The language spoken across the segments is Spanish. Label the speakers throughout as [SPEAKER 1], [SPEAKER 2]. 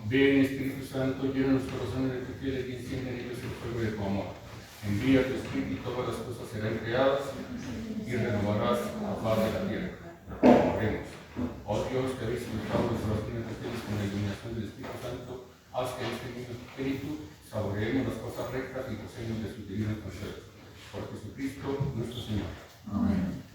[SPEAKER 1] Ven, Espíritu Santo, llena los corazones de tu fieles y enciende en ellos el fuego de tu amor. Envía tu Espíritu y todas las cosas serán creadas y renovarás la faz de la tierra. Oremos. Oh Dios, que habéis ilustrado los corazones de fieles con la iluminación del Espíritu Santo, haz que en este mismo Espíritu saboreemos las cosas rectas y gocemos de sus divinos consuelos. Por Jesucristo nuestro Señor.
[SPEAKER 2] Amén.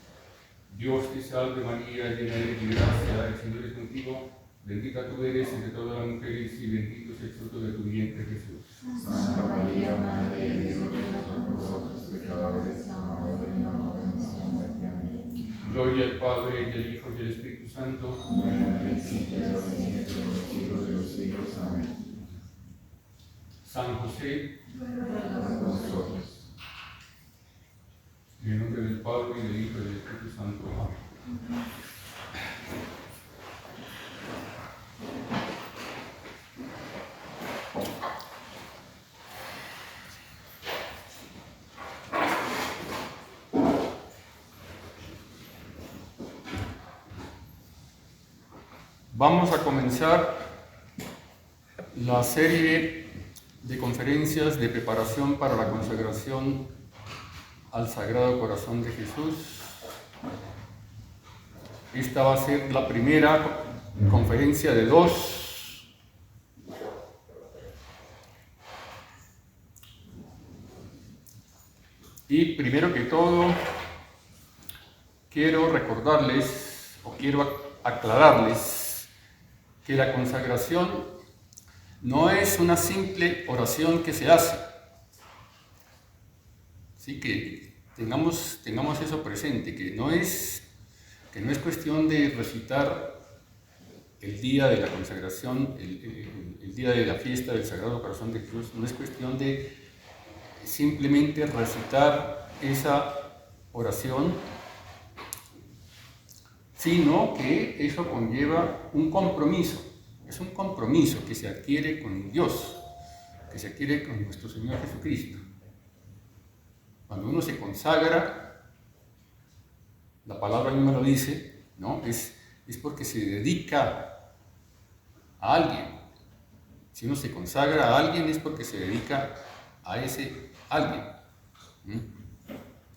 [SPEAKER 1] Dios te salve María, llena eres de gracia, el Señor es contigo. Bendita tú eres entre todas las mujeres y bendito es el fruto de tu vientre, Jesús.
[SPEAKER 2] Santa María, Madre de Dios, ruega por nosotros pecadores, ahora y en la hora de nuestra muerte. Amén.
[SPEAKER 1] Gloria al Padre, y al Hijo, y al Espíritu Santo.
[SPEAKER 2] Como en el principio, ahora y siempre, por los siglos de los siglos. Amén.
[SPEAKER 1] San José,
[SPEAKER 2] Ruega por nosotros.
[SPEAKER 1] en el nombre del Padre, y del Hijo, y del Espíritu Santo. Amén. Vamos a comenzar la serie de conferencias de preparación para la consagración al Sagrado Corazón de Jesús. Esta va a ser la primera conferencia de 2. Y primero que todo, quiero recordarles o quiero aclararles que la consagración no es una simple oración que se hace. Así que tengamos eso presente, que no es cuestión de recitar el día de la consagración, el día de la fiesta del Sagrado Corazón de Jesús, no es cuestión de simplemente recitar esa oración, sino que eso conlleva un compromiso. Es un compromiso que se adquiere con Dios, que se adquiere con nuestro Señor Jesucristo. Cuando uno se consagra, la palabra misma lo dice, ¿no? Es porque se dedica a alguien. Si uno se consagra a alguien es porque se dedica a ese alguien.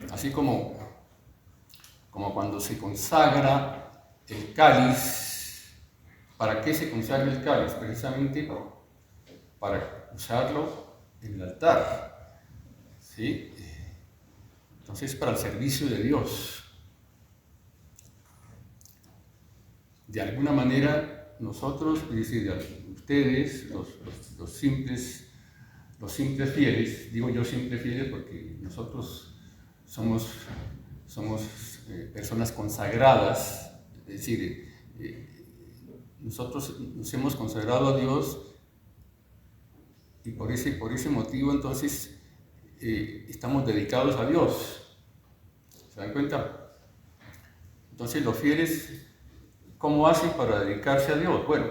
[SPEAKER 1] Así como cuando se consagra el cáliz. ¿Para qué se consagra el cáliz? Precisamente para usarlo en el altar, ¿sí? Entonces, para el servicio de Dios. De alguna manera, nosotros, es decir, ustedes, los simples fieles, digo yo simples fieles porque nosotros somos personas consagradas, es decir, nosotros nos hemos consagrado a Dios y por ese motivo entonces estamos dedicados a Dios. ¿Se dan cuenta? Entonces los fieles, ¿cómo hacen para dedicarse a Dios? Bueno,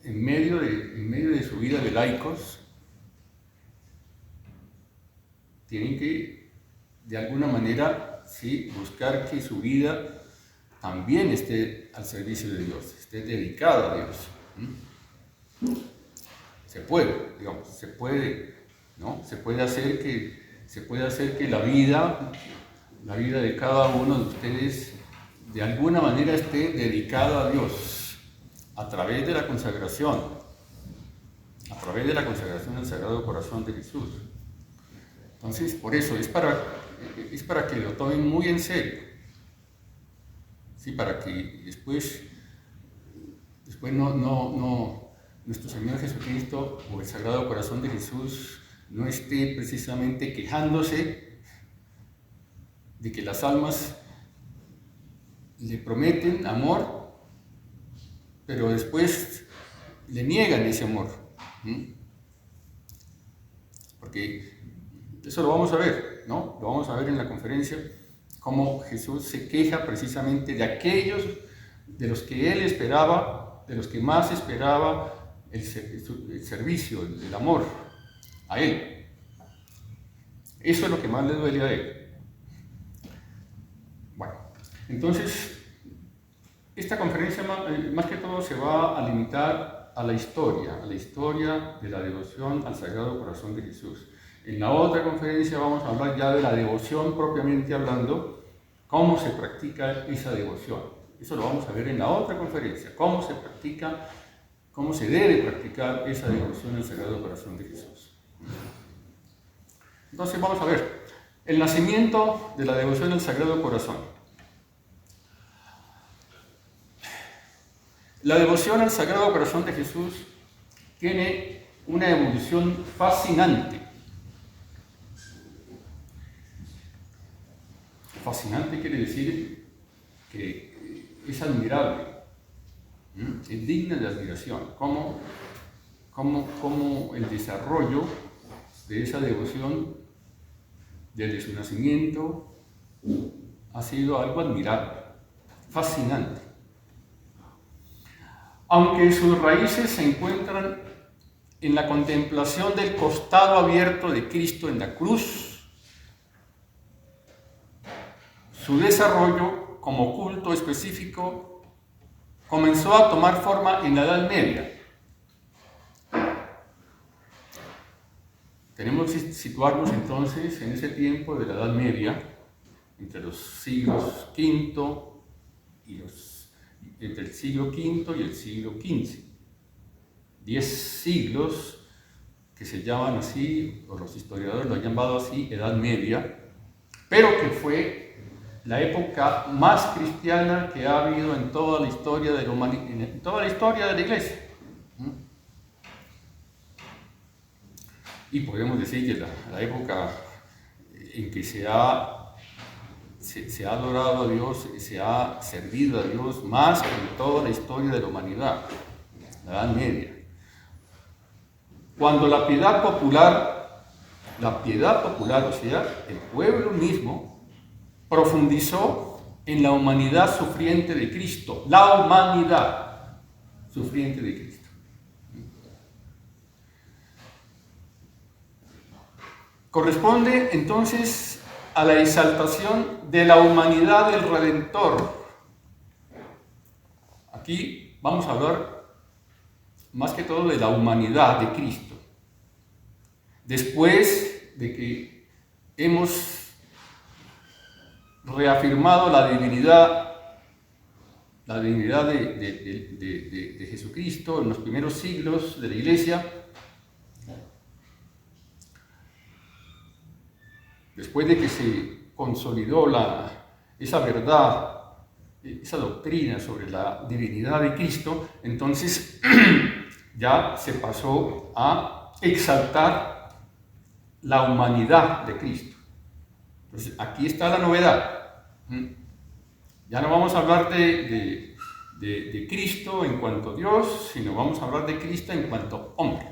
[SPEAKER 1] en medio de su vida de laicos, tienen que, de alguna manera, sí, buscar que su vida también esté al servicio de Dios, esté dedicada a Dios. Se puede, digamos, se puede, ¿no? Se puede hacer que la vida de cada uno de ustedes de alguna manera esté dedicada a Dios a través de la consagración al Sagrado Corazón de Jesús. Entonces, por eso, es para que lo tomen muy en serio. Sí, para que después no nuestro Señor Jesucristo o el Sagrado Corazón de Jesús no esté precisamente quejándose de que las almas le prometen amor, pero después le niegan ese amor. Porque eso lo vamos a ver, ¿no? Lo vamos a ver en la conferencia, cómo Jesús se queja precisamente de aquellos de los que él esperaba, de los que más esperaba el servicio, el amor a él. Eso es lo que más le duele a él. Bueno, entonces, esta conferencia más que todo se va a limitar a la historia de la devoción al Sagrado Corazón de Jesús. En la otra conferencia vamos a hablar ya de la devoción propiamente hablando, cómo se practica esa devoción. Eso lo vamos a ver en la otra conferencia, cómo se practica, cómo se debe practicar esa devoción al Sagrado Corazón de Jesús. Entonces vamos a ver el nacimiento de la devoción al Sagrado Corazón. La devoción al Sagrado Corazón de Jesús tiene una evolución fascinante. Fascinante quiere decir que es admirable, es digna de admiración. Cómo el desarrollo de esa devoción desde su nacimiento ha sido algo admirable, fascinante. Aunque sus raíces se encuentran en la contemplación del costado abierto de Cristo en la cruz, su desarrollo como culto específico comenzó a tomar forma en la Edad Media. Tenemos que situarnos entonces en ese tiempo de la Edad Media, entre los siglos V entre el siglo V y el siglo XV. 10 siglos que se llaman así, o los historiadores lo han llamado así, Edad Media, pero que fue la época más cristiana que ha habido en toda la historia de la humanidad, en toda la historia de la Iglesia. Y podemos decir que la época en que se ha adorado a Dios, se ha servido a Dios más que en toda la historia de la humanidad, la Edad Media. Cuando la piedad popular, o sea, el pueblo mismo, profundizó en la humanidad sufriente de Cristo, la humanidad sufriente de Cristo. Corresponde entonces a la exaltación de la humanidad del Redentor. Aquí vamos a hablar más que todo de la humanidad de Cristo. Después de que hemos reafirmado la divinidad de Jesucristo en los primeros siglos de la Iglesia, después de que se consolidó esa verdad, esa doctrina sobre la divinidad de Cristo, entonces ya se pasó a exaltar la humanidad de Cristo. Entonces aquí está la novedad. Ya no vamos a hablar de Cristo en cuanto Dios, sino vamos a hablar de Cristo en cuanto hombre.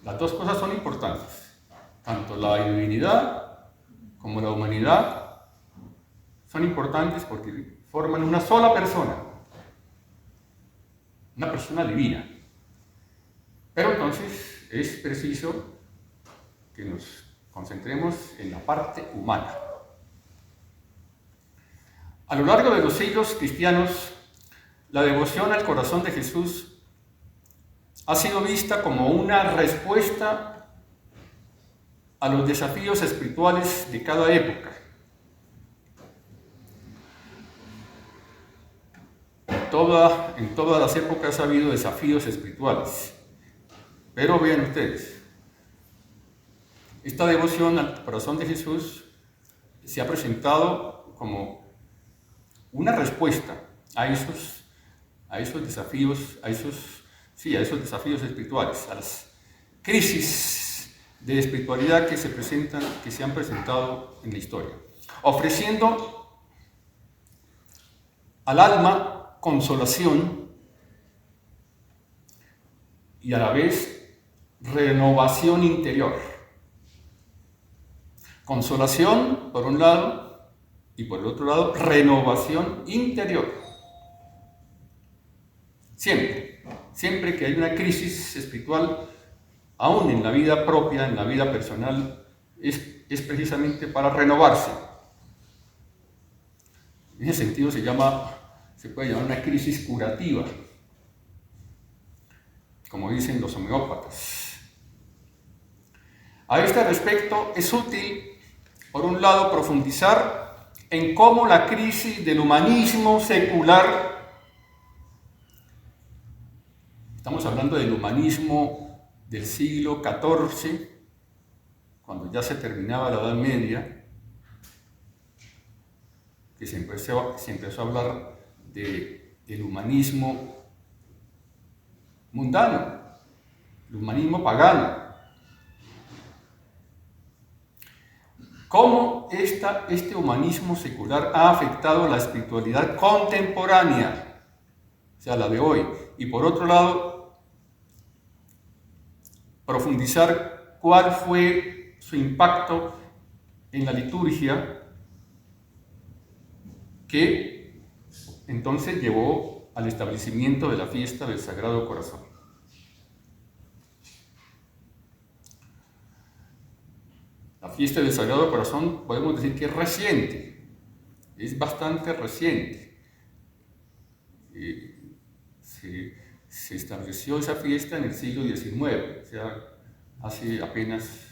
[SPEAKER 1] Las dos cosas son importantes. Tanto la divinidad como la humanidad son importantes porque forman una sola persona, una persona divina. Pero entonces es preciso que nos concentremos en la parte humana. A lo largo de los siglos cristianos, la devoción al corazón de Jesús ha sido vista como una respuesta a los desafíos espirituales de cada época. En todas las épocas ha habido desafíos espirituales. Pero vean ustedes, esta devoción al corazón de Jesús se ha presentado como una respuesta a esos desafíos, a esos desafíos espirituales, crisis de espiritualidad que se han presentado en la historia, ofreciendo al alma consolación y a la vez renovación interior. Consolación por un lado y por el otro lado renovación interior. Siempre que hay una crisis espiritual, aún en la vida propia, en la vida personal, es precisamente para renovarse. En ese sentido se puede llamar una crisis curativa, como dicen los homeópatas. A este respecto es útil, por un lado, profundizar en cómo la crisis del humanismo secular, estamos hablando del humanismo del siglo XIV, cuando ya se terminaba la Edad Media, que se empezó a hablar del humanismo mundano, el humanismo pagano. ¿Cómo este humanismo secular ha afectado la espiritualidad contemporánea, o sea, la de hoy? Y por otro lado, profundizar cuál fue su impacto en la liturgia, que entonces llevó al establecimiento de la fiesta del Sagrado Corazón. La fiesta del Sagrado Corazón podemos decir que es reciente, es bastante reciente. Se estableció esa fiesta en el siglo XIX, o sea, hace apenas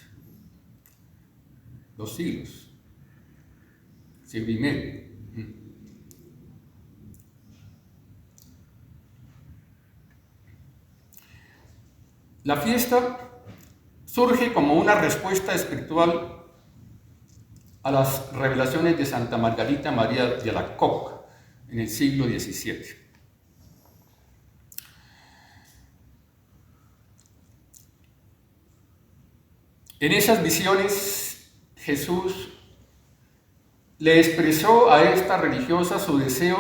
[SPEAKER 1] 2 siglos, siglo y medio. La fiesta surge como una respuesta espiritual a las revelaciones de Santa Margarita María de Alacoque en el siglo XVII. En esas visiones, Jesús le expresó a esta religiosa su deseo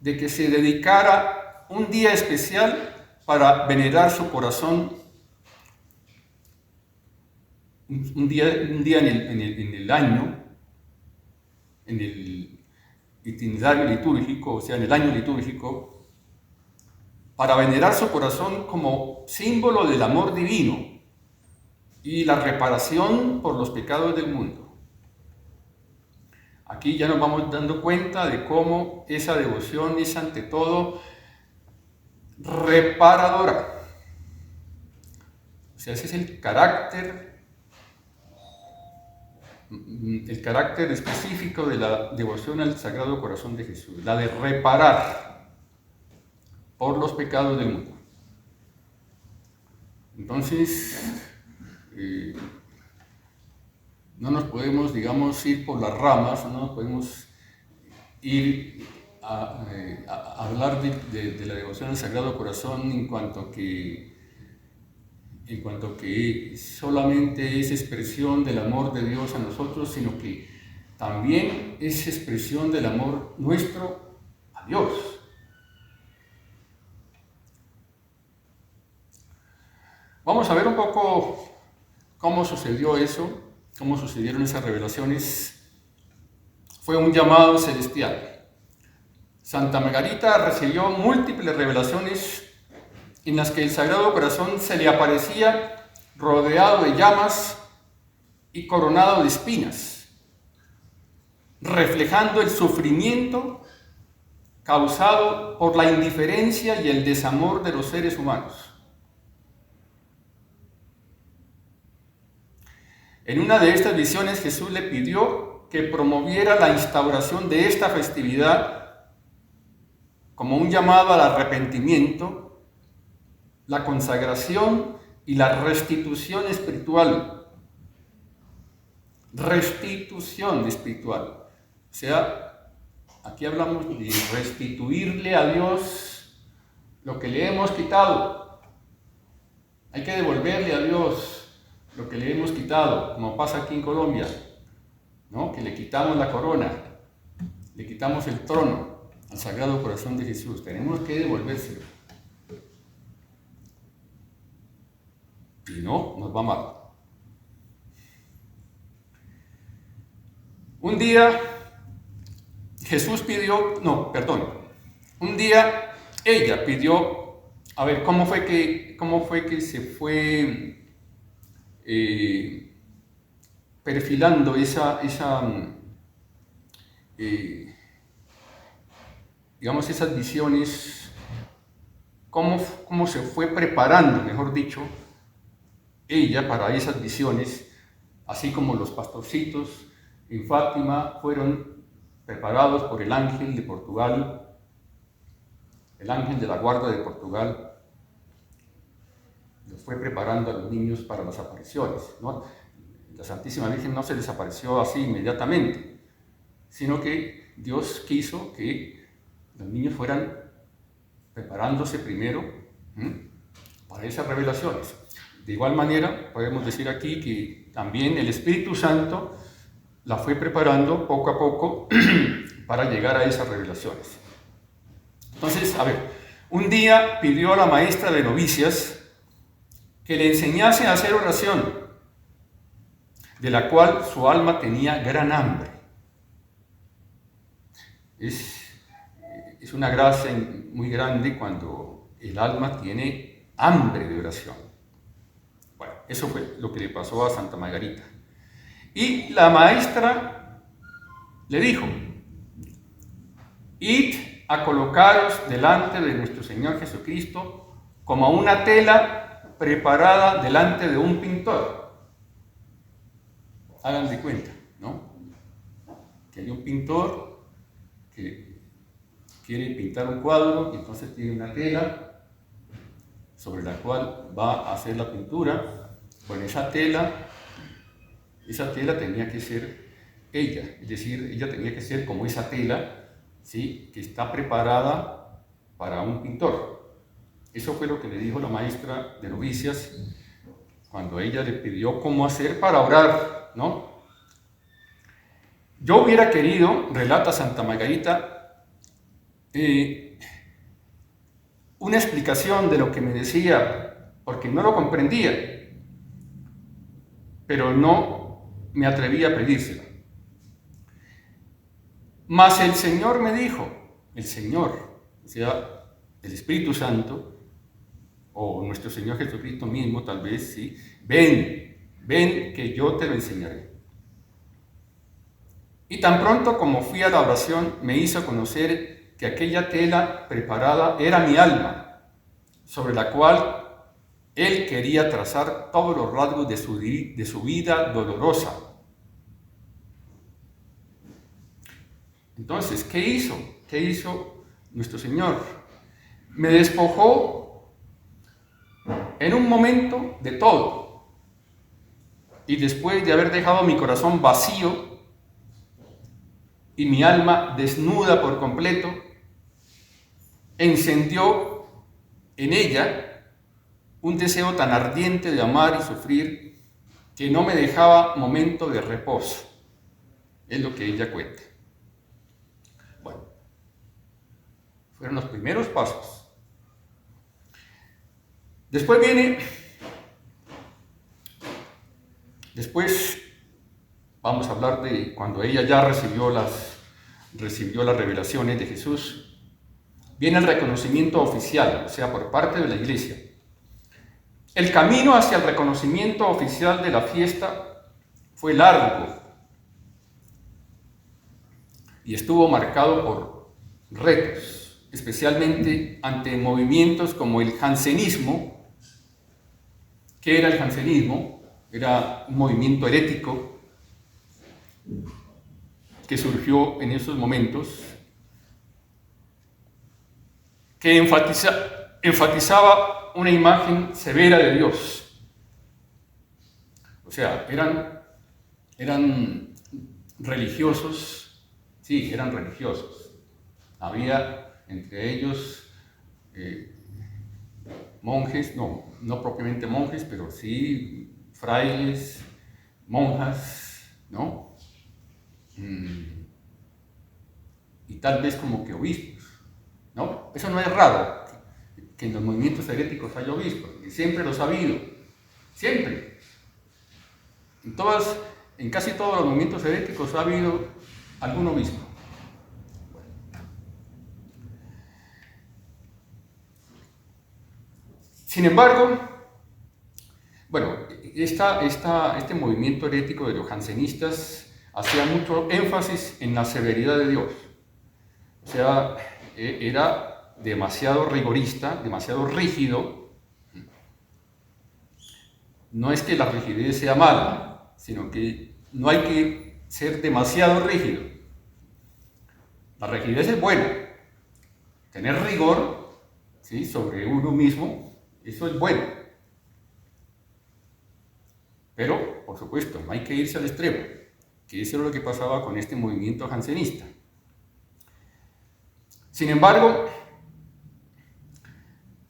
[SPEAKER 1] de que se dedicara un día especial para venerar su corazón, un día en el año, en el itinerario litúrgico, o sea, en el año litúrgico, para venerar su corazón como símbolo del amor divino y la reparación por los pecados del mundo. Aquí ya nos vamos dando cuenta de cómo esa devoción es ante todo reparadora. O sea, ese es el carácter específico de la devoción al Sagrado Corazón de Jesús, la de reparar por los pecados del mundo. Entonces, no nos podemos, ir por las ramas, no nos podemos ir a hablar de la devoción al Sagrado Corazón en cuanto que solamente es expresión del amor de Dios a nosotros, sino que también es expresión del amor nuestro a Dios. Vamos a ver un poco cómo sucedió eso, cómo sucedieron esas revelaciones. Fue un llamado celestial. Santa Margarita recibió múltiples revelaciones en las que el Sagrado Corazón se le aparecía rodeado de llamas y coronado de espinas, reflejando el sufrimiento causado por la indiferencia y el desamor de los seres humanos. En una de estas visiones, Jesús le pidió que promoviera la instauración de esta festividad como un llamado al arrepentimiento, la consagración y la restitución espiritual. Restitución espiritual. O sea, aquí hablamos de restituirle a Dios lo que le hemos quitado. Hay que devolverle a Dios lo que le hemos quitado, como pasa aquí en Colombia, ¿no? Que le quitamos la corona, le quitamos el trono al Sagrado Corazón de Jesús. Tenemos que devolvérselo. Si no, nos va mal. Un día un día ella pidió, a ver, ¿cómo fue que se fue perfilando digamos, esas visiones? ¿Cómo se fue preparando, mejor dicho, ella para esas visiones, así como los pastorcitos en Fátima fueron preparados por el ángel de Portugal, el ángel de la guarda de Portugal, los fue preparando a los niños para las apariciones, ¿no? La Santísima Virgen no se les apareció así inmediatamente, sino que Dios quiso que los niños fueran preparándose primero para esas revelaciones. De igual manera, podemos decir aquí que también el Espíritu Santo la fue preparando poco a poco para llegar a esas revelaciones. Entonces, a ver, un día pidió a la maestra de novicias que le enseñase a hacer oración, de la cual su alma tenía gran hambre. Es una gracia muy grande cuando el alma tiene hambre de oración. Bueno, eso fue lo que le pasó a Santa Margarita. Y la maestra le dijo: id a colocaros delante de nuestro Señor Jesucristo como una tela preparada delante de un pintor. Hagan de cuenta, ¿no? Que hay un pintor que quiere pintar un cuadro y entonces tiene una tela sobre la cual va a hacer la pintura. Bueno, esa tela tenía que ser ella, es decir, ella tenía que ser como esa tela, ¿sí?, que está preparada para un pintor. Eso fue lo que le dijo la maestra de novicias cuando ella le pidió cómo hacer para orar, ¿no? Yo hubiera querido, relata Santa Margarita, una explicación de lo que me decía, porque no lo comprendía, pero no me atreví a pedírsela. Mas el Señor me dijo, el Señor, o sea, el Espíritu Santo, o nuestro Señor Jesucristo mismo, tal vez, ¿sí? Ven que yo te lo enseñaré. Y tan pronto como fui a la oración, me hizo conocer que aquella tela preparada era mi alma, sobre la cual Él quería trazar todos los rasgos de su vida dolorosa. Entonces, ¿qué hizo? ¿Qué hizo nuestro Señor? Me despojó en un momento de todo. Y después de haber dejado mi corazón vacío y mi alma desnuda por completo, encendió en ella un deseo tan ardiente de amar y sufrir que no me dejaba momento de reposo. Es lo que ella cuenta. Bueno, fueron los primeros pasos. Después vamos a hablar de cuando ella ya recibió las revelaciones de Jesús. Viene el reconocimiento oficial, o sea, por parte de la Iglesia. El camino hacia el reconocimiento oficial de la fiesta fue largo y estuvo marcado por retos, especialmente ante movimientos como el jansenismo. ¿Qué era el jansenismo? Era un movimiento herético que surgió en esos momentos, que enfatizaba una imagen severa de Dios. O sea, eran religiosos, sí, eran religiosos. Había entre ellos monjes, no propiamente monjes, pero sí frailes, monjas, ¿no? Y tal vez como que obispos, ¿no? Eso no es raro, que en los movimientos heréticos haya obispos, porque siempre los ha habido, siempre. En casi todos los movimientos heréticos ha habido algún obispo. Sin embargo, bueno, este movimiento herético de los jansenistas hacía mucho énfasis en la severidad de Dios. O sea, era demasiado rigorista, demasiado rígido. No es que la rigidez sea mala, sino que no hay que ser demasiado rígido. La rigidez es buena. Tener rigor, ¿sí?, sobre uno mismo, eso es bueno. Pero, por supuesto, no hay que irse al extremo, que eso es lo que pasaba con este movimiento jansenista. Sin embargo,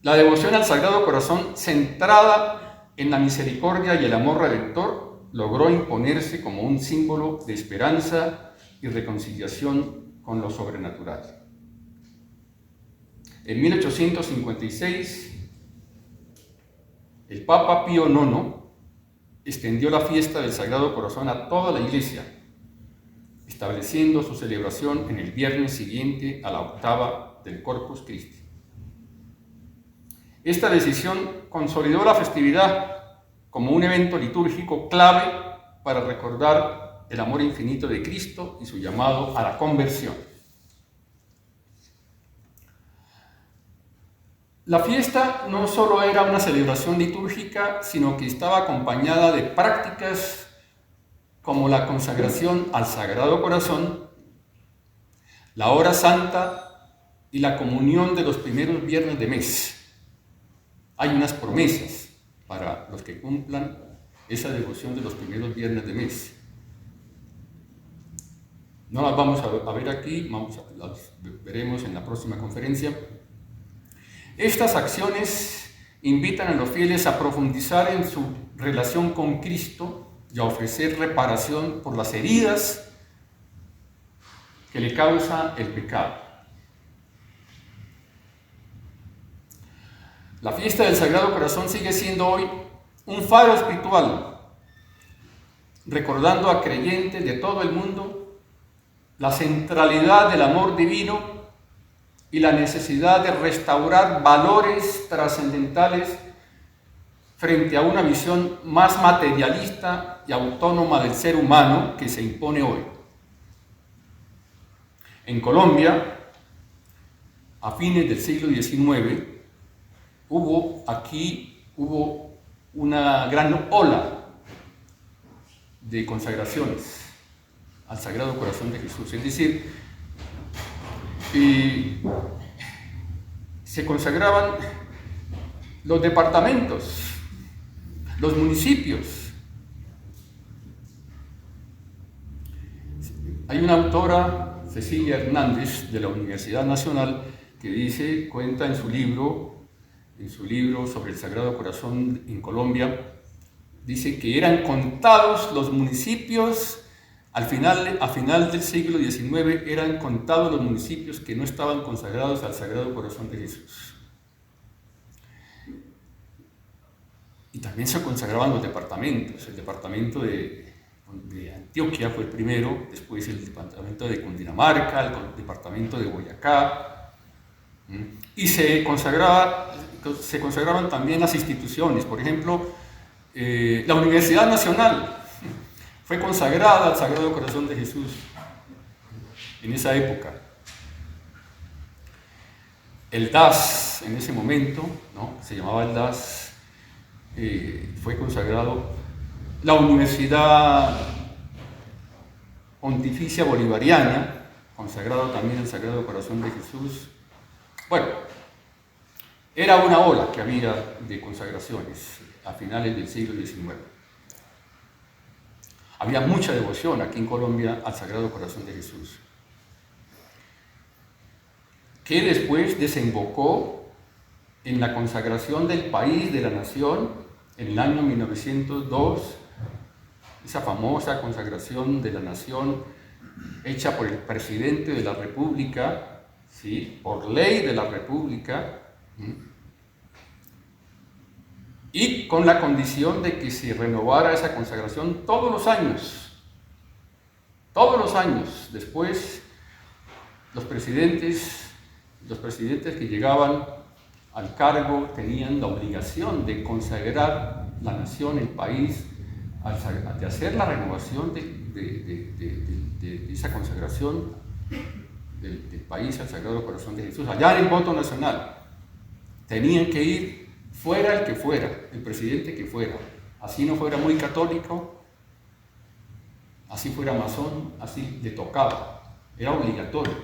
[SPEAKER 1] la devoción al Sagrado Corazón, centrada en la misericordia y el amor redentor, logró imponerse como un símbolo de esperanza y reconciliación con lo sobrenatural. En 1856, el Papa Pío IX extendió la fiesta del Sagrado Corazón a toda la Iglesia, estableciendo su celebración en el viernes siguiente a la octava del Corpus Christi. Esta decisión consolidó la festividad como un evento litúrgico clave para recordar el amor infinito de Cristo y su llamado a la conversión. La fiesta no solo era una celebración litúrgica, sino que estaba acompañada de prácticas como la consagración al Sagrado Corazón, la hora santa y la comunión de los primeros viernes de mes. Hay unas promesas para los que cumplan esa devoción de los primeros viernes de mes. No las vamos a ver aquí, las veremos en la próxima conferencia. Estas acciones invitan a los fieles a profundizar en su relación con Cristo y a ofrecer reparación por las heridas que le causa el pecado. La fiesta del Sagrado Corazón sigue siendo hoy un faro espiritual, recordando a creyentes de todo el mundo la centralidad del amor divino y la necesidad de restaurar valores trascendentales frente a una visión más materialista y autónoma del ser humano que se impone hoy. En Colombia, a fines del siglo XIX, hubo una gran ola de consagraciones al Sagrado Corazón de Jesús. Es decir, se consagraban los departamentos, los municipios. Hay una autora, Cecilia Hernández, de la Universidad Nacional, que cuenta en su libro sobre el Sagrado Corazón en Colombia, dice que eran contados los municipios. A final del siglo XIX eran contados los municipios que no estaban consagrados al Sagrado Corazón de Jesús. Y también se consagraban los departamentos. El departamento de Antioquia fue el primero, después el departamento de Cundinamarca, el departamento de Boyacá. Y se consagraban también las instituciones. Por ejemplo, la Universidad Nacional fue consagrada al Sagrado Corazón de Jesús en esa época. El DAS, en ese momento, ¿no?, se llamaba el DAS, fue consagrado. La Universidad Pontificia Bolivariana, consagrado también al Sagrado Corazón de Jesús. Bueno, era una ola que había de consagraciones a finales del siglo XIX. Había mucha devoción aquí en Colombia al Sagrado Corazón de Jesús, que después desembocó en la consagración del país, de la nación, en el año 1902, esa famosa consagración de la nación hecha por el presidente de la República, ¿sí?, por ley de la República, y con la condición de que se renovara esa consagración todos los años. Todos los años. Después, los presidentes que llegaban al cargo tenían la obligación de consagrar la nación, el país, de hacer la renovación de esa consagración del país al Sagrado Corazón de Jesús. Allá en el voto nacional tenían que ir fuera el que fuera, el presidente que fuera, así no fuera muy católico, así fuera masón, así le tocaba, era obligatorio,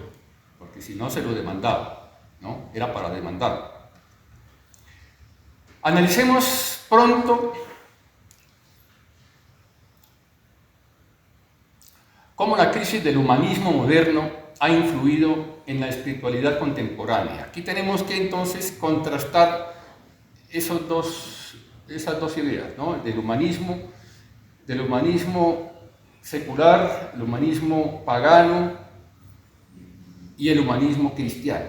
[SPEAKER 1] porque si no se lo demandaba, ¿no? Era para demandar. Analicemos pronto cómo la crisis del humanismo moderno ha influido en la espiritualidad contemporánea. Aquí tenemos que entonces contrastar esas dos ideas, ¿no? Del humanismo secular, el humanismo pagano y el humanismo cristiano,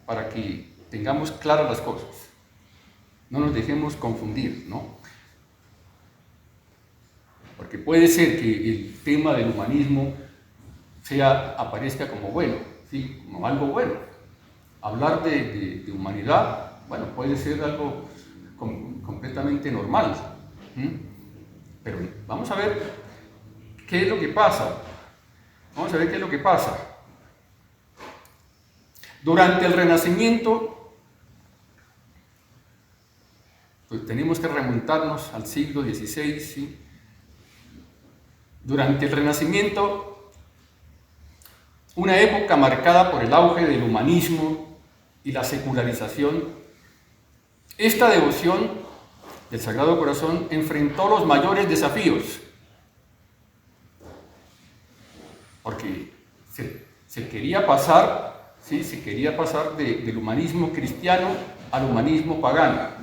[SPEAKER 1] para que tengamos claras las cosas, no nos dejemos confundir, ¿no? Porque puede ser que el tema del humanismo aparezca como bueno, ¿sí?, como algo bueno. Hablar de humanidad, bueno, puede ser algo completamente normal. Pero vamos a ver qué es lo que pasa. Durante el Renacimiento, pues tenemos que remontarnos al siglo XVI, ¿sí? Durante el Renacimiento, una época marcada por el auge del humanismo y la secularización, esta devoción del Sagrado Corazón enfrentó los mayores desafíos, porque se quería pasar, ¿sí?, del humanismo cristiano al humanismo pagano.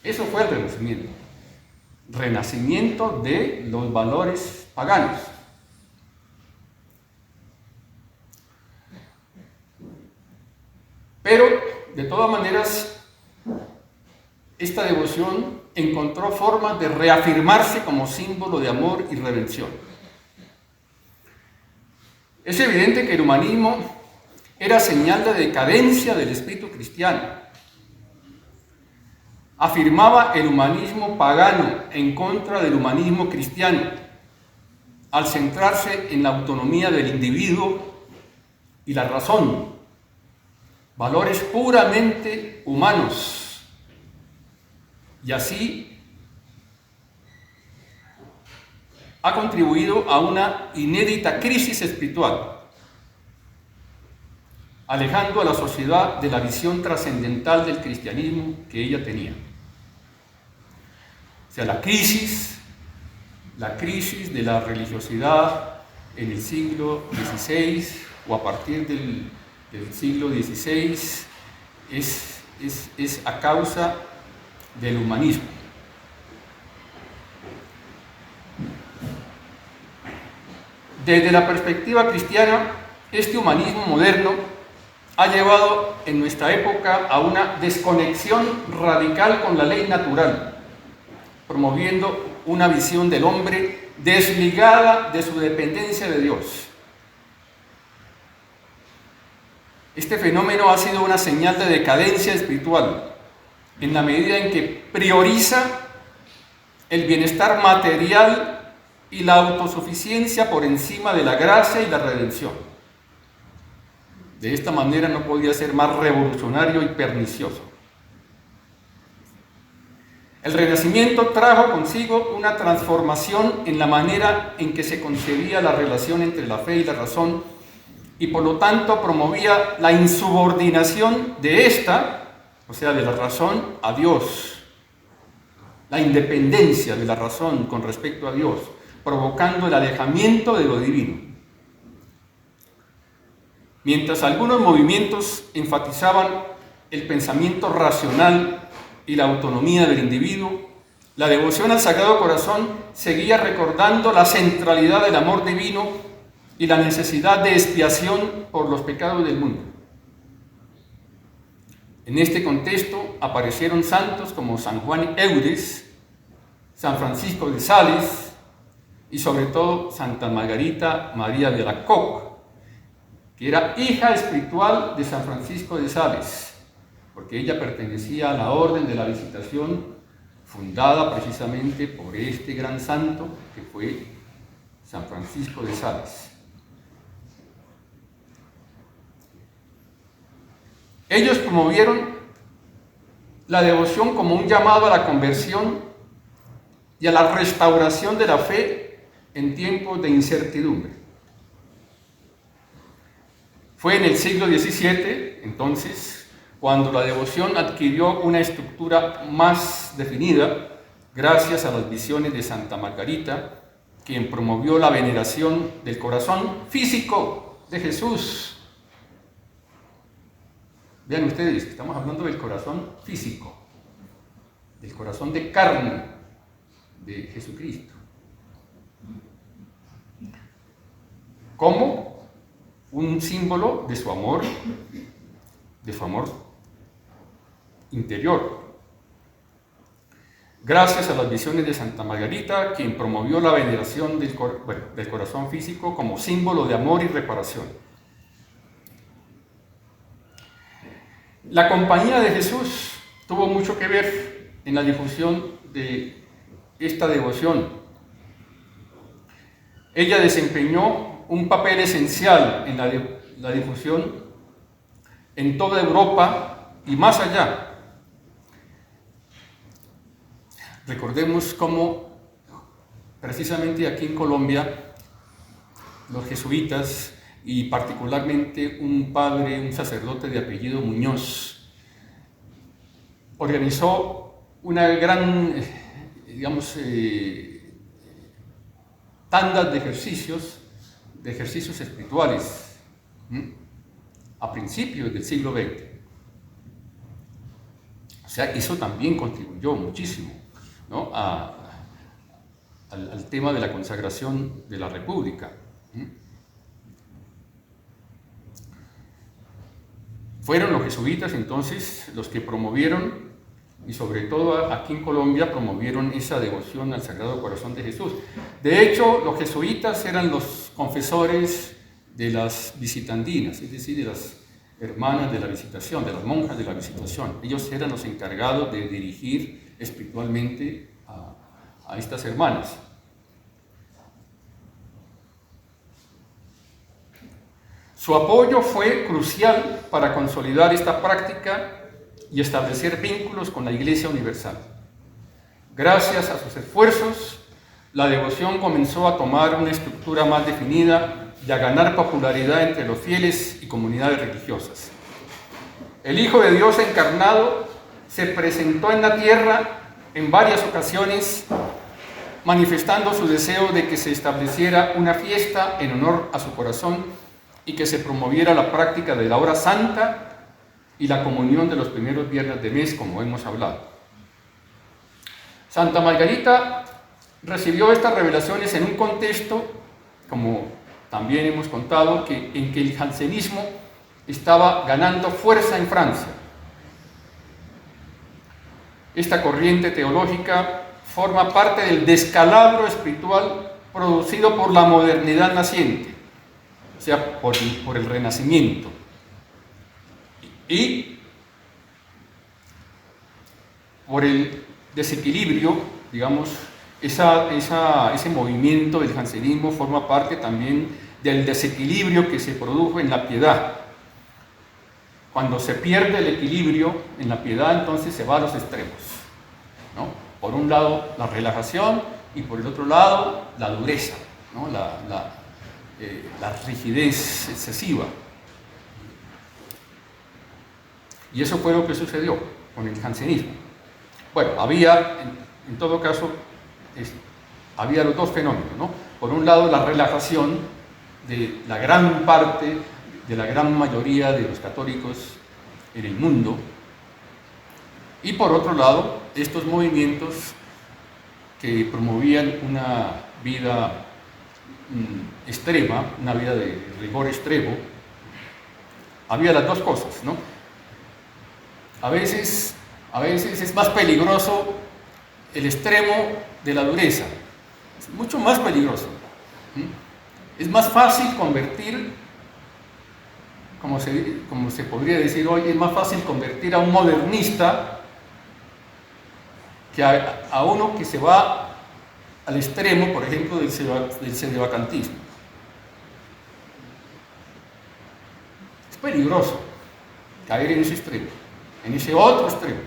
[SPEAKER 1] Eso fue el renacimiento de los valores paganos. Pero, de todas maneras, esta devoción encontró formas de reafirmarse como símbolo de amor y redención. Es evidente que el humanismo era señal de decadencia del espíritu cristiano. Afirmaba el humanismo pagano en contra del humanismo cristiano, al centrarse en la autonomía del individuo y la razón, valores puramente humanos, y así ha contribuido a una inédita crisis espiritual, alejando a la sociedad de la visión trascendental del cristianismo que ella tenía. O sea, la crisis de la religiosidad en el siglo XVI o a partir del siglo XVI es a causa del humanismo. Desde la perspectiva cristiana, este humanismo moderno ha llevado en nuestra época a una desconexión radical con la ley natural, promoviendo una visión del hombre desligada de su dependencia de Dios. Este fenómeno ha sido una señal de decadencia espiritual, en la medida en que prioriza el bienestar material y la autosuficiencia por encima de la gracia y la redención. De esta manera no podía ser más revolucionario y pernicioso. El Renacimiento trajo consigo una transformación en la manera en que se concebía la relación entre la fe y la razón, y por lo tanto promovía la insubordinación de esta, o sea, de la razón, a Dios, la independencia de la razón con respecto a Dios, provocando el alejamiento de lo divino. Mientras algunos movimientos enfatizaban el pensamiento racional y la autonomía del individuo, la devoción al Sagrado Corazón seguía recordando la centralidad del amor divino y la necesidad de expiación por los pecados del mundo. En este contexto aparecieron santos como San Juan Eudes, San Francisco de Sales y sobre todo Santa Margarita María de Alacoque, que era hija espiritual de San Francisco de Sales, porque ella pertenecía a la Orden de la Visitación, fundada precisamente por este gran santo que fue San Francisco de Sales. Ellos promovieron la devoción como un llamado a la conversión y a la restauración de la fe en tiempos de incertidumbre. Fue en el siglo XVII, entonces, cuando la devoción adquirió una estructura más definida, gracias a las visiones de Santa Margarita, quien promovió la veneración del corazón físico de Jesús. Vean ustedes, estamos hablando del corazón físico, del corazón de carne de Jesucristo. Como un símbolo de su amor interior. Gracias a las visiones de Santa Margarita, quien promovió la veneración del corazón físico como símbolo de amor y reparación. La Compañía de Jesús tuvo mucho que ver en la difusión de esta devoción. Ella desempeñó un papel esencial en la difusión en toda Europa y más allá. Recordemos cómo precisamente aquí en Colombia los jesuitas y particularmente un sacerdote de apellido Muñoz, organizó una gran, tandas de ejercicios espirituales a principios del siglo XX. O sea, eso también contribuyó muchísimo, ¿no?, al tema de la consagración de la República. Fueron los jesuitas entonces los que promovieron, y sobre todo aquí en Colombia, promovieron esa devoción al Sagrado Corazón de Jesús. De hecho, los jesuitas eran los confesores de las visitandinas, es decir, de las hermanas de la visitación, de las monjas de la visitación. Ellos eran los encargados de dirigir espiritualmente a estas hermanas. Su apoyo fue crucial para consolidar esta práctica y establecer vínculos con la Iglesia Universal. Gracias a sus esfuerzos, la devoción comenzó a tomar una estructura más definida y a ganar popularidad entre los fieles y comunidades religiosas. El Hijo de Dios encarnado se presentó en la tierra en varias ocasiones, manifestando su deseo de que se estableciera una fiesta en honor a su corazón y que se promoviera la práctica de la hora santa y la comunión de los primeros viernes de mes, como hemos hablado. Santa Margarita recibió estas revelaciones en un contexto, como también hemos contado, en que el jansenismo estaba ganando fuerza en Francia. Esta corriente teológica forma parte del descalabro espiritual producido por la modernidad naciente, o sea, por el Renacimiento. Y por el desequilibrio, ese movimiento del jansenismo forma parte también del desequilibrio que se produjo en la piedad. Cuando se pierde el equilibrio en la piedad, entonces se va a los extremos, ¿no? Por un lado la relajación y por el otro lado la dureza, ¿no?, la rigidez excesiva. Y eso fue lo que sucedió con el jansenismo. Bueno, había, en todo caso, había los dos fenómenos, ¿no? Por un lado, la relajación de la gran parte de la gran mayoría de los católicos en el mundo. Y por otro lado, estos movimientos que promovían una vida extrema, una vida de rigor extremo, había las dos cosas, ¿no? A veces es más peligroso el extremo de la dureza, es mucho más peligroso. Es más fácil convertir, como se podría decir hoy, es más fácil convertir a un modernista que a uno que se va al extremo, por ejemplo, del sedevacantismo. Es peligroso caer en ese extremo, en ese otro extremo.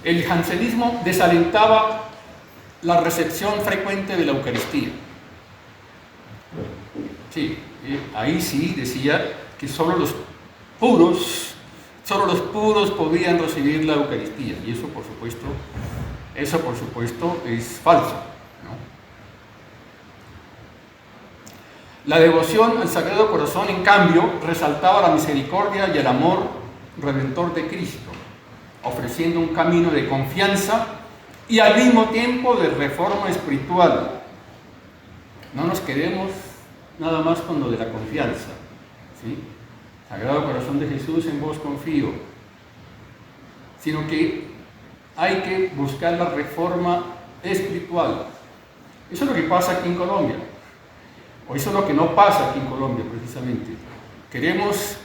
[SPEAKER 1] El jansenismo desalentaba la recepción frecuente de la Eucaristía. Sí, ahí sí decía que solo los puros podían recibir la Eucaristía, y eso por supuesto es falso, ¿no? La devoción al Sagrado Corazón, en cambio, resaltaba la misericordia y el amor redentor de Cristo, ofreciendo un camino de confianza y al mismo tiempo de reforma espiritual. No nos quedemos nada más con lo de la confianza, ¿sí? Sagrado Corazón de Jesús, en vos confío, sino que hay que buscar la reforma espiritual. Eso es lo que pasa aquí en Colombia, o eso es lo que no pasa aquí en Colombia precisamente. Queremos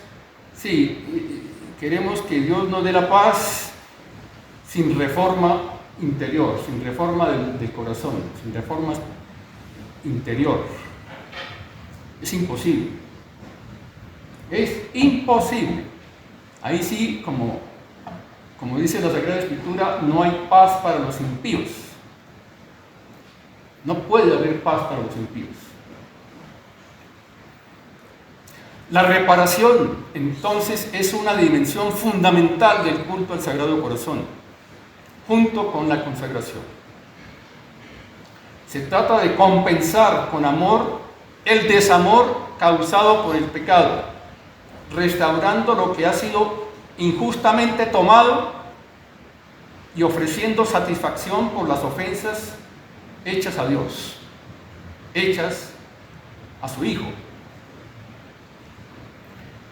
[SPEAKER 1] que Dios nos dé la paz sin reforma interior, sin reforma del corazón, sin reforma interior. Es imposible. Es imposible. Ahí sí, como dice la Sagrada Escritura, no hay paz para los impíos. No puede haber paz para los impíos. La reparación, entonces, es una dimensión fundamental del culto al Sagrado Corazón, junto con la consagración. Se trata de compensar con amor el desamor causado por el pecado, restaurando lo que ha sido injustamente tomado y ofreciendo satisfacción por las ofensas hechas a Dios, hechas a su Hijo.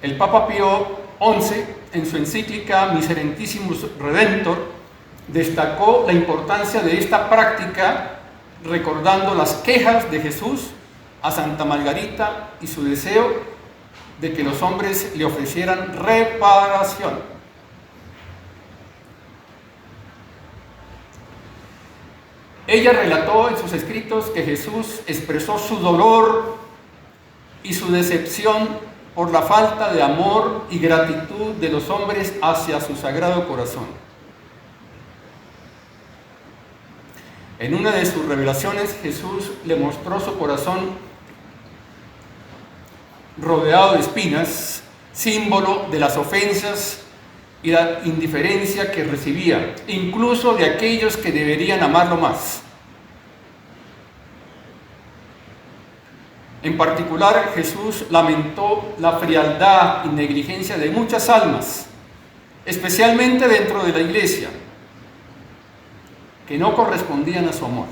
[SPEAKER 1] El Papa Pío XI, en su encíclica Miserentissimus Redemptor, destacó la importancia de esta práctica, recordando las quejas de Jesús a Santa Margarita y su deseo de que los hombres le ofrecieran reparación. Ella relató en sus escritos que Jesús expresó su dolor y su decepción por la falta de amor y gratitud de los hombres hacia su Sagrado Corazón. En una de sus revelaciones, Jesús le mostró su corazón rodeado de espinas, símbolo de las ofensas y la indiferencia que recibía, incluso de aquellos que deberían amarlo más. En particular, Jesús lamentó la frialdad y negligencia de muchas almas, especialmente dentro de la iglesia, que no correspondían a su amor.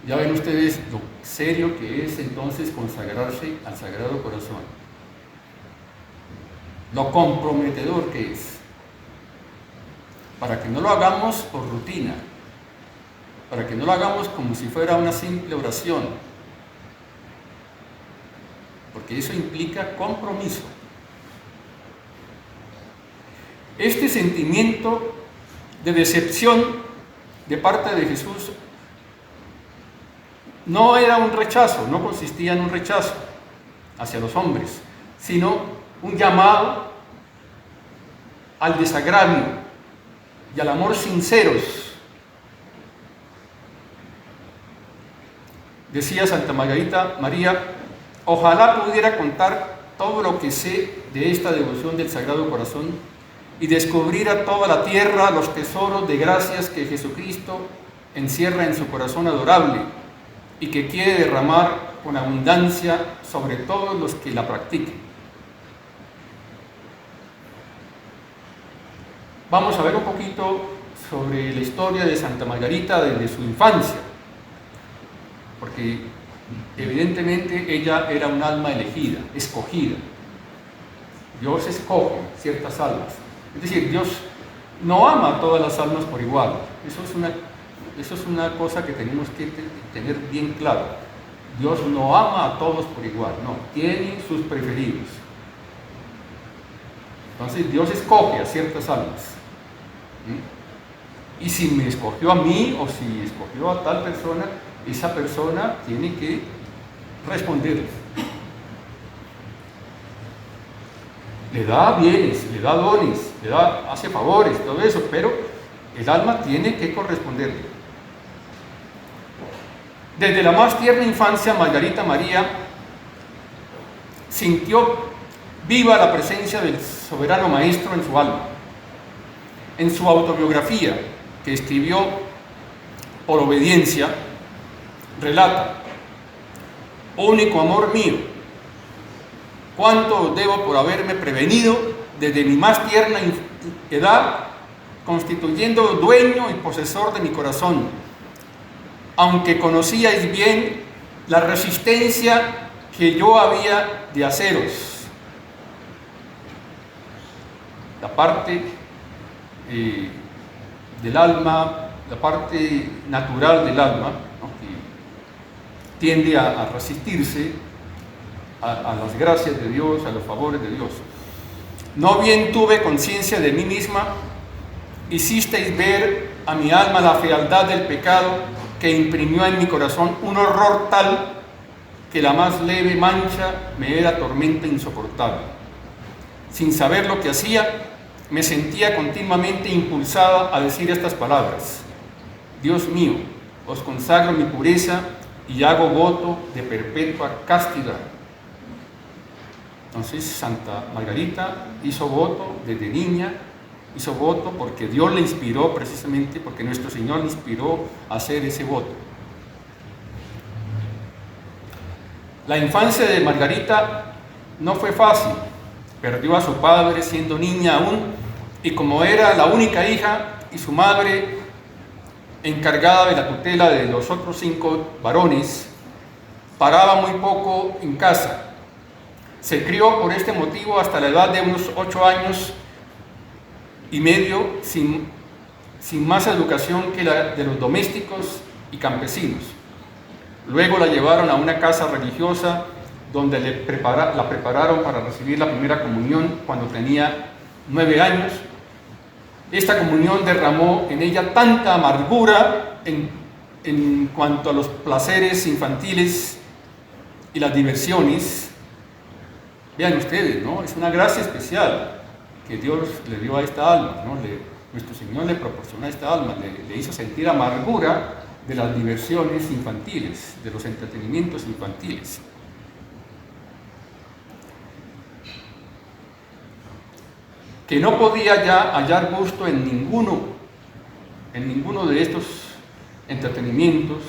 [SPEAKER 1] Ya ven ustedes lo serio que es entonces consagrarse al Sagrado Corazón, lo comprometedor que es, para que no lo hagamos por rutina, para que no lo hagamos como si fuera una simple oración, porque eso implica compromiso. Este sentimiento de decepción de parte de Jesús no era un rechazo, no consistía en un rechazo hacia los hombres, sino un llamado al desagravio y al amor sinceros. Decía Santa Margarita María: ojalá pudiera contar todo lo que sé de esta devoción del Sagrado Corazón y descubrir a toda la tierra los tesoros de gracias que Jesucristo encierra en su corazón adorable y que quiere derramar con abundancia sobre todos los que la practiquen. Vamos a ver un poquito sobre la historia de Santa Margarita desde su infancia, porque evidentemente ella era un alma elegida, escogida. Dios escoge ciertas almas. Es decir, Dios no ama a todas las almas por igual. Eso es una cosa que tenemos que tener bien claro. Dios no ama a todos por igual, no, tiene sus preferidos. Entonces Dios escoge a ciertas almas. Y si me escogió a mí o si escogió a tal persona, esa persona tiene que responderle. Le da bienes, le da dones, hace favores, todo eso, pero el alma tiene que corresponderle. Desde la más tierna infancia, Margarita María sintió viva la presencia del soberano maestro en su alma. En su autobiografía, que escribió por obediencia, relata: único amor mío, cuánto os debo por haberme prevenido desde mi más tierna edad, constituyendo dueño y posesor de mi corazón, aunque conocíais bien la resistencia que yo había de haceros. La parte del alma, la parte natural del alma, ¿no?, que tiende a resistirse a las gracias de Dios, a los favores de Dios. No bien tuve conciencia de mí misma, hicisteis ver a mi alma la fealdad del pecado que imprimió en mi corazón un horror tal que la más leve mancha me era tormenta insoportable. Sin saber lo que hacía, me sentía continuamente impulsada a decir estas palabras: Dios mío, os consagro mi pureza y hago voto de perpetua castidad. Entonces Santa Margarita hizo voto desde niña, hizo voto porque Dios le inspiró, precisamente porque nuestro Señor le inspiró a hacer ese voto. La infancia de Margarita no fue fácil. Perdió a su padre siendo niña aún, y como era la única hija y su madre encargada de la tutela de los otros 5 varones, paraba muy poco en casa. Se crió por este motivo hasta la edad de unos 8 años y medio sin más educación que la de los domésticos y campesinos. Luego la llevaron a una casa religiosa donde la prepararon para recibir la primera comunión cuando tenía 9 años. Esta comunión derramó en ella tanta amargura en cuanto a los placeres infantiles y las diversiones. Vean ustedes, ¿no? Es una gracia especial que Dios le dio a esta alma, ¿no? Nuestro Señor le proporcionó a esta alma, le hizo sentir amargura de las diversiones infantiles, de los entretenimientos infantiles. Que no podía ya hallar gusto en ninguno de estos entretenimientos,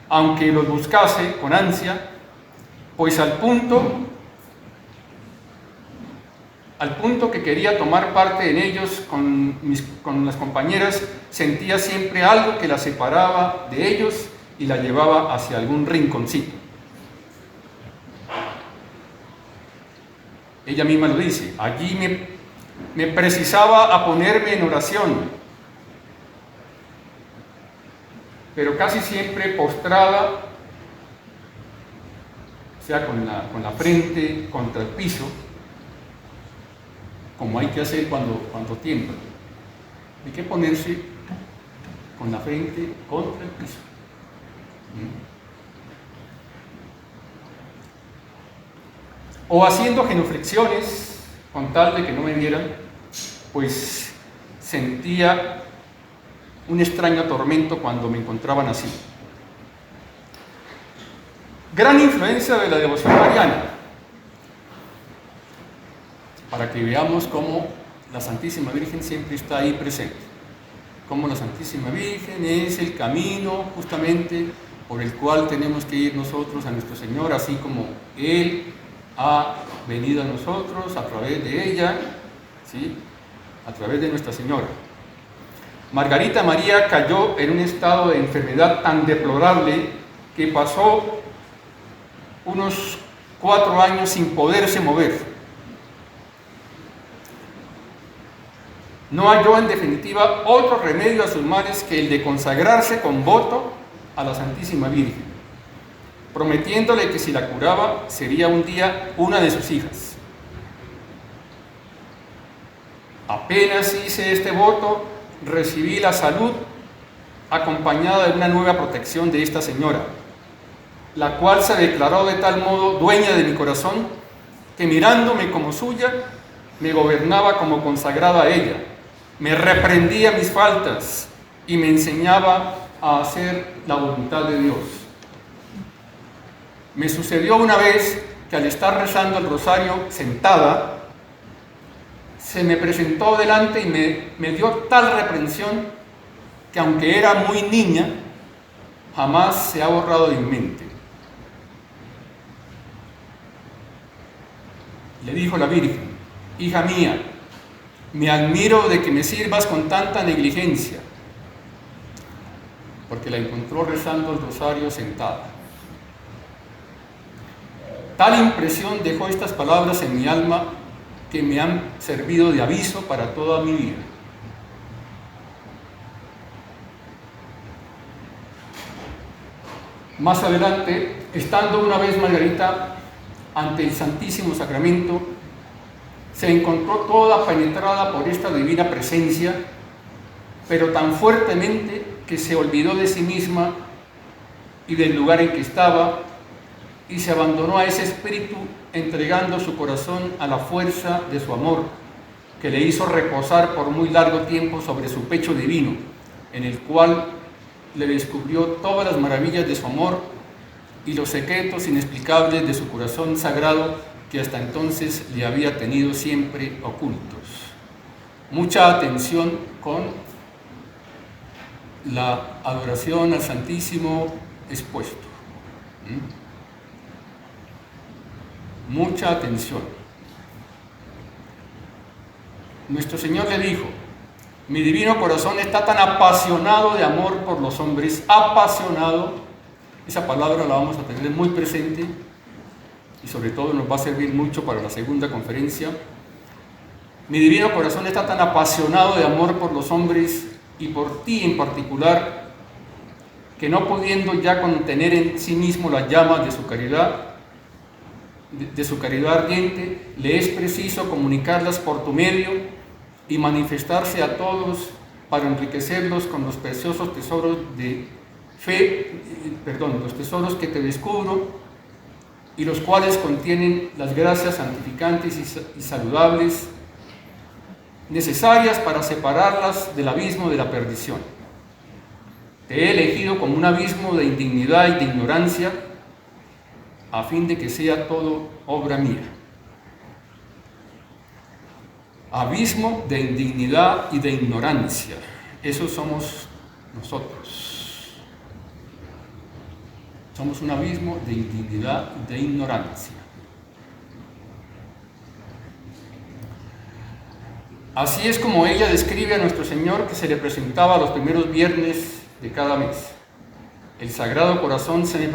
[SPEAKER 1] aunque los buscase con ansia, pues al punto que quería tomar parte en ellos con las compañeras, sentía siempre algo que la separaba de ellos y la llevaba hacia algún rinconcito. Ella misma lo dice: allí me precisaba a ponerme en oración, pero casi siempre postrada, o sea, con la frente contra el piso, como hay que hacer cuando tiembla. Hay que ponerse con la frente contra el piso. O haciendo genuflexiones con tal de que no me vieran, pues sentía un extraño tormento cuando me encontraban así. Gran influencia de la devoción mariana, para que veamos cómo la Santísima Virgen siempre está ahí presente. Como la Santísima Virgen es el camino justamente por el cual tenemos que ir nosotros a nuestro Señor, así como Él ha venido a nosotros a través de ella, ¿sí? A través de Nuestra Señora. Margarita María cayó en un estado de enfermedad tan deplorable que pasó unos 4 años sin poderse mover. No halló en definitiva otro remedio a sus males que el de consagrarse con voto a la Santísima Virgen, prometiéndole que si la curaba sería un día una de sus hijas. Apenas hice este voto, recibí la salud acompañada de una nueva protección de esta señora, la cual se declaró de tal modo dueña de mi corazón que mirándome como suya, me gobernaba como consagrada a ella, me reprendía mis faltas y me enseñaba a hacer la voluntad de Dios. Me sucedió una vez que al estar rezando el rosario sentada, se me presentó delante y me dio tal reprensión que aunque era muy niña, jamás se ha borrado de mi mente. Le dijo la Virgen: hija mía, me admiro de que me sirvas con tanta negligencia, porque la encontró rezando el rosario sentada. Tal impresión dejó estas palabras en mi alma que me han servido de aviso para toda mi vida. Más adelante, estando una vez Margarita ante el Santísimo Sacramento, se encontró toda penetrada por esta divina presencia, pero tan fuertemente que se olvidó de sí misma y del lugar en que estaba, y se abandonó a ese espíritu, entregando su corazón a la fuerza de su amor, que le hizo reposar por muy largo tiempo sobre su pecho divino, en el cual le descubrió todas las maravillas de su amor y los secretos inexplicables de su corazón sagrado que hasta entonces le había tenido siempre ocultos. Mucha atención con la adoración al Santísimo expuesto. Mucha atención. Nuestro Señor le dijo: mi divino corazón está tan apasionado de amor por los hombres, apasionado. Esa palabra la vamos a tener muy presente y sobre todo nos va a servir mucho para la segunda conferencia. Mi divino corazón está tan apasionado de amor por los hombres y por ti en particular, que no pudiendo ya contener en sí mismo las llamas de su caridad ardiente, le es preciso comunicarlas por tu medio y manifestarse a todos para enriquecerlos con los preciosos tesoros de fe, los tesoros que te descubro y los cuales contienen las gracias santificantes y saludables necesarias para separarlas del abismo de la perdición. Te he elegido como un abismo de indignidad y de ignorancia, a fin de que sea todo obra mía. Abismo de indignidad y de ignorancia, esos somos nosotros. Somos un abismo de indignidad y de ignorancia. Así es como ella describe a nuestro Señor, que se le presentaba los primeros viernes de cada mes. El Sagrado Corazón se me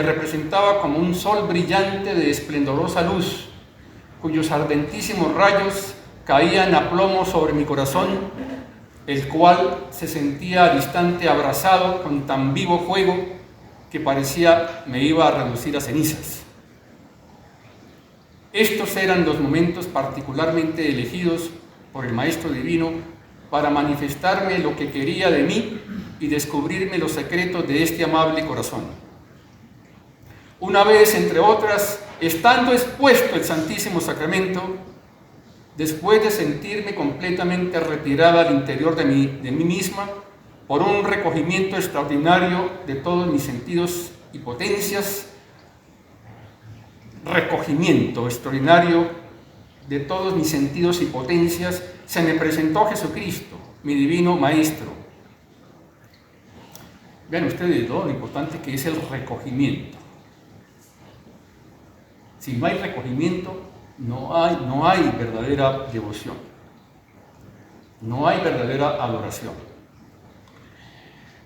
[SPEAKER 1] representaba como un sol brillante de esplendorosa luz, cuyos ardentísimos rayos caían a plomo sobre mi corazón, el cual se sentía al instante abrasado con tan vivo fuego que parecía me iba a reducir a cenizas. Estos eran los momentos particularmente elegidos por el Maestro Divino para manifestarme lo que quería de mí y descubrirme los secretos de este amable corazón. Una vez, entre otras, estando expuesto el Santísimo Sacramento, después de sentirme completamente retirada al interior de mí misma, por un recogimiento extraordinario de todos mis sentidos y potencias, recogimiento extraordinario de todos mis sentidos y potencias, se me presentó Jesucristo, mi divino Maestro. Vean ustedes lo importante que es el recogimiento. Si no hay recogimiento, no hay verdadera devoción, no hay verdadera adoración.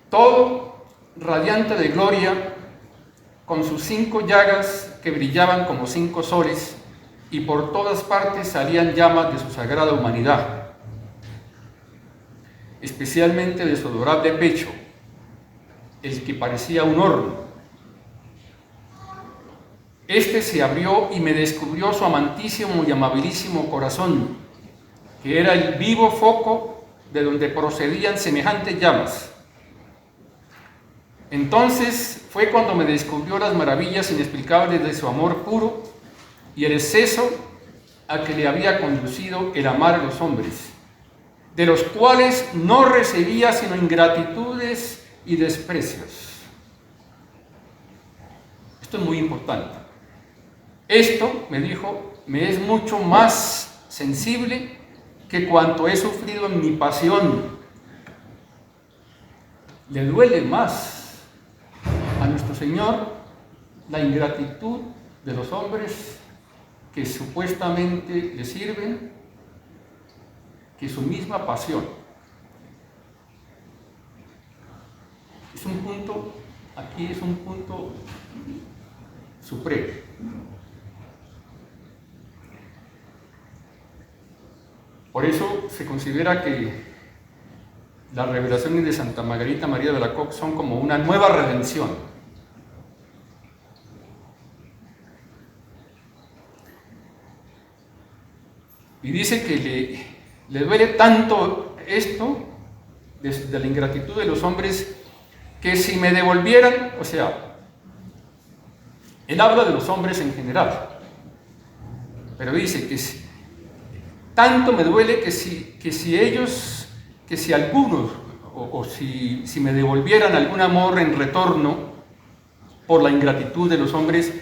[SPEAKER 1] Todo radiante de gloria, con sus 5 llagas que brillaban como 5 soles, y por todas partes salían llamas de su sagrada humanidad, especialmente de su adorable pecho, el que parecía un horno. Este se abrió y me descubrió su amantísimo y amabilísimo corazón, que era el vivo foco de donde procedían semejantes llamas. Entonces fue cuando me descubrió las maravillas inexplicables de su amor puro y el exceso a que le había conducido el amar a los hombres, de los cuales no recibía sino ingratitudes y desprecios. Esto es muy importante. Esto, me dijo, me es mucho más sensible que cuanto he sufrido en mi pasión. Le duele más a nuestro Señor la ingratitud de los hombres que supuestamente le sirven que su misma pasión. Es un punto, aquí es un punto supremo. Por eso se considera que las revelaciones de Santa Margarita María de Alacoque son como una nueva redención. Y dice que le duele tanto esto de la ingratitud de los hombres, que si me devolvieran, o sea, él habla de los hombres en general, pero dice que tanto me duele que si algunos, o si me devolvieran algún amor en retorno por la ingratitud de los hombres,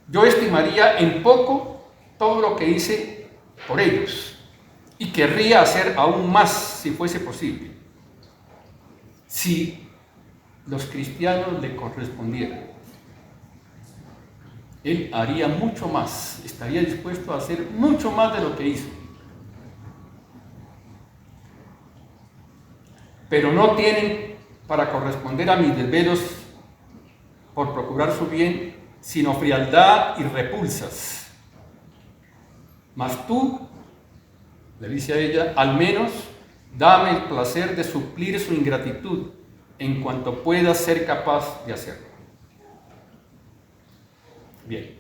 [SPEAKER 1] yo estimaría en poco todo lo que hice por ellos y querría hacer aún más si fuese posible, si los cristianos le correspondieran. Él haría mucho más, estaría dispuesto a hacer mucho más de lo que hizo. Pero no tienen para corresponder a mis desvelos por procurar su bien, sino frialdad y repulsas. Mas tú, le dice a ella, al menos dame el placer de suplir su ingratitud en cuanto puedas ser capaz de hacerlo. Bien,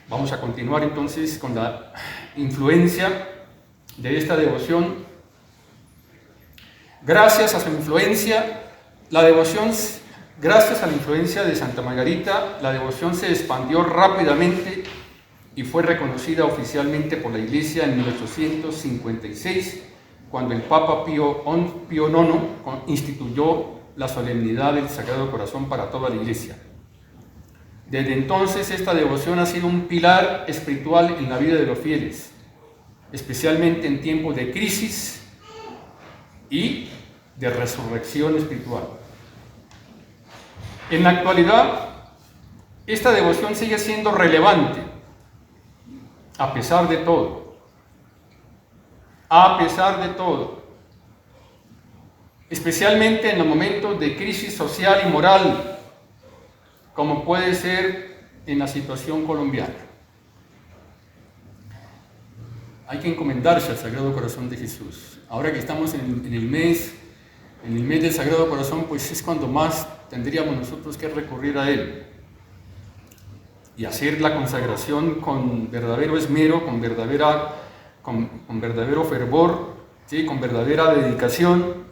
[SPEAKER 1] vamos a continuar entonces con la influencia de esta devoción. Gracias a su influencia, gracias a la influencia de Santa Margarita, la devoción se expandió rápidamente y fue reconocida oficialmente por la Iglesia en 1856, cuando el Papa Pío IX instituyó la solemnidad del Sagrado Corazón para toda la Iglesia. Desde entonces, esta devoción ha sido un pilar espiritual en la vida de los fieles, especialmente en tiempos de crisis y de resurrección espiritual. En la actualidad, esta devoción sigue siendo relevante, a pesar de todo. A pesar de todo. Especialmente en los momentos de crisis social y moral, como puede ser en la situación colombiana. Hay que encomendarse al Sagrado Corazón de Jesús. Ahora que estamos en el mes del Sagrado Corazón, pues es cuando más tendríamos nosotros que recurrir a Él y hacer la consagración con verdadero esmero, con verdadero fervor, ¿sí? Con verdadera dedicación.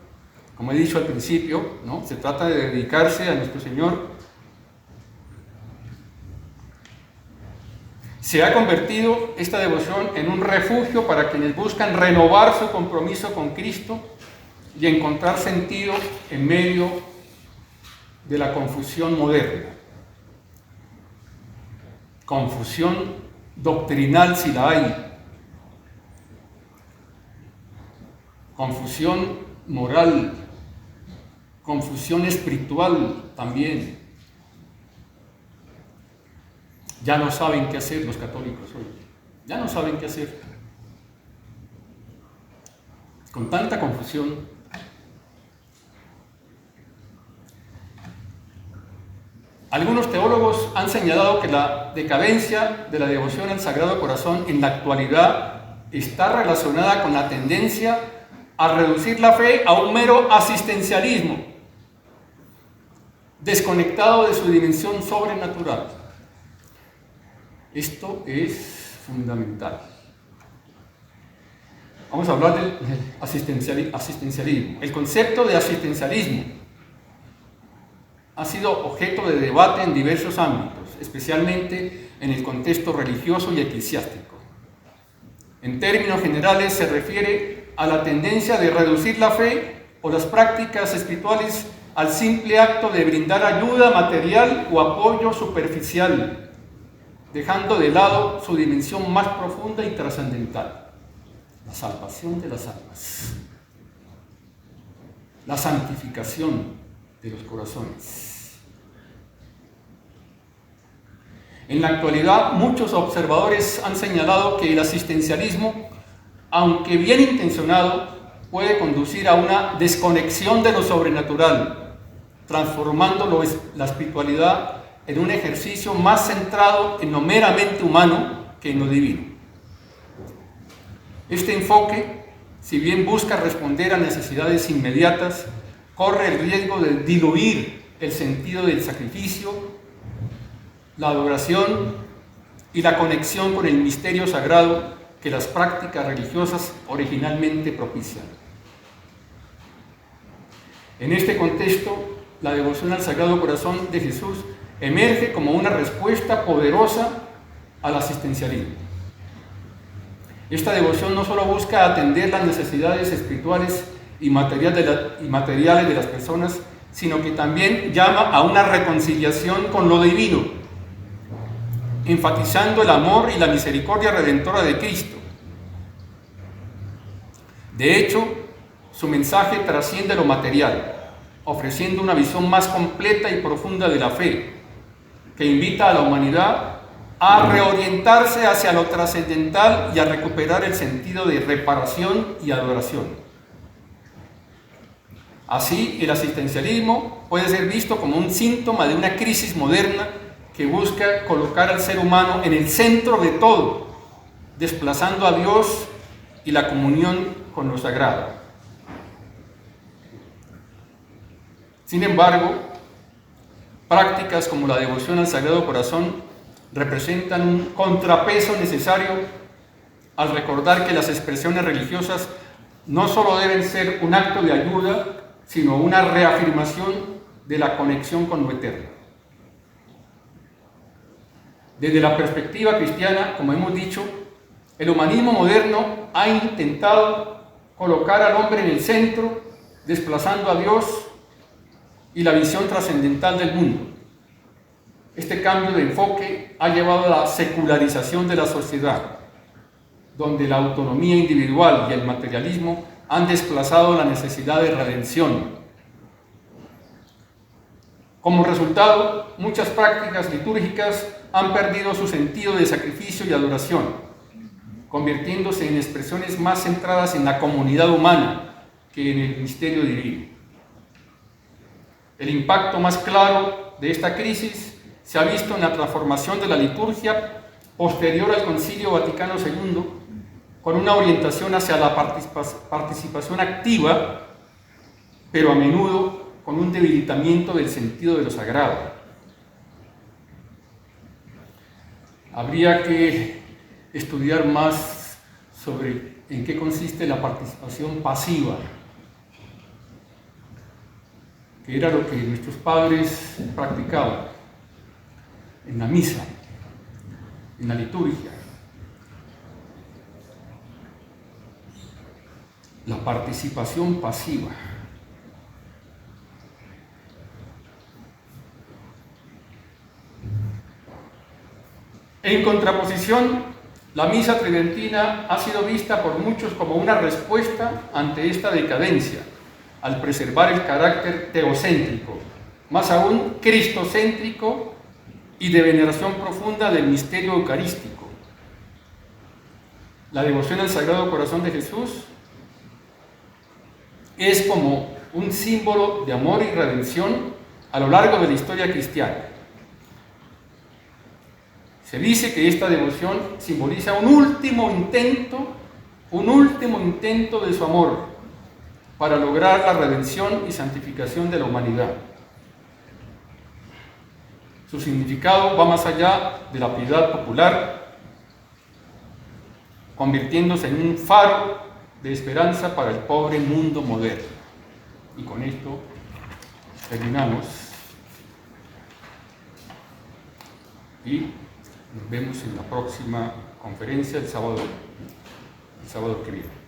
[SPEAKER 1] Como he dicho al principio, ¿no? Se trata de dedicarse a nuestro Señor. Se ha convertido esta devoción en un refugio para quienes buscan renovar su compromiso con Cristo y encontrar sentido en medio de la confusión moderna. Confusión doctrinal si la hay, confusión moral, confusión espiritual también. Ya no saben qué hacer los católicos hoy, ya no saben qué hacer. Con tanta confusión. Algunos teólogos han señalado que la decadencia de la devoción al Sagrado Corazón en la actualidad está relacionada con la tendencia a reducir la fe a un mero asistencialismo, desconectado de su dimensión sobrenatural. Esto es fundamental. Vamos a hablar del asistencialismo. El concepto de asistencialismo ha sido objeto de debate en diversos ámbitos, especialmente en el contexto religioso y eclesiástico. En términos generales se refiere a la tendencia de reducir la fe o las prácticas espirituales al simple acto de brindar ayuda material o apoyo superficial, dejando de lado su dimensión más profunda y trascendental, la salvación de las almas, la santificación de los corazones. En la actualidad, muchos observadores han señalado que el asistencialismo, aunque bien intencionado, puede conducir a una desconexión de lo sobrenatural, transformando la espiritualidad en un ejercicio más centrado en lo meramente humano que en lo divino. Este enfoque, si bien busca responder a necesidades inmediatas, corre el riesgo de diluir el sentido del sacrificio, la adoración y la conexión con el misterio sagrado que las prácticas religiosas originalmente propician. En este contexto, la devoción al Sagrado Corazón de Jesús emerge como una respuesta poderosa al asistencialismo. Esta devoción no solo busca atender las necesidades espirituales y materiales de las personas, sino que también llama a una reconciliación con lo divino, enfatizando el amor y la misericordia redentora de Cristo. De hecho, su mensaje trasciende lo material, ofreciendo una visión más completa y profunda de la fe, que invita a la humanidad a reorientarse hacia lo trascendental y a recuperar el sentido de reparación y adoración. Así, el asistencialismo puede ser visto como un síntoma de una crisis moderna que busca colocar al ser humano en el centro de todo, desplazando a Dios y la comunión con lo sagrado. Sin embargo, prácticas como la devoción al Sagrado Corazón representan un contrapeso necesario al recordar que las expresiones religiosas no solo deben ser un acto de ayuda, sino una reafirmación de la conexión con lo eterno. Desde la perspectiva cristiana, como hemos dicho, el humanismo moderno ha intentado colocar al hombre en el centro, desplazando a Dios y la visión trascendental del mundo. Este cambio de enfoque ha llevado a la secularización de la sociedad, donde la autonomía individual y el materialismo han desplazado la necesidad de redención. Como resultado, muchas prácticas litúrgicas han perdido su sentido de sacrificio y adoración, convirtiéndose en expresiones más centradas en la comunidad humana que en el misterio divino. El impacto más claro de esta crisis se ha visto en la transformación de la liturgia posterior al Concilio Vaticano II, con una orientación hacia la participación activa, pero a menudo con un debilitamiento del sentido de lo sagrado. Habría que estudiar más sobre en qué consiste la participación pasiva, que era lo que nuestros padres practicaban en la misa, en la liturgia. La participación pasiva. En contraposición La misa tridentina ha sido vista por muchos como una respuesta ante esta decadencia, al preservar el carácter teocéntrico, más aún cristocéntrico y de veneración profunda del misterio eucarístico. La devoción al Sagrado Corazón de Jesús es como un símbolo de amor y redención a lo largo de la historia cristiana. Se dice que esta devoción simboliza un último intento de su amor para lograr la redención y santificación de la humanidad. Su significado va más allá de la piedad popular, convirtiéndose en un faro de esperanza para el pobre mundo moderno. Y con esto terminamos. Y nos vemos en la próxima conferencia el sábado que viene.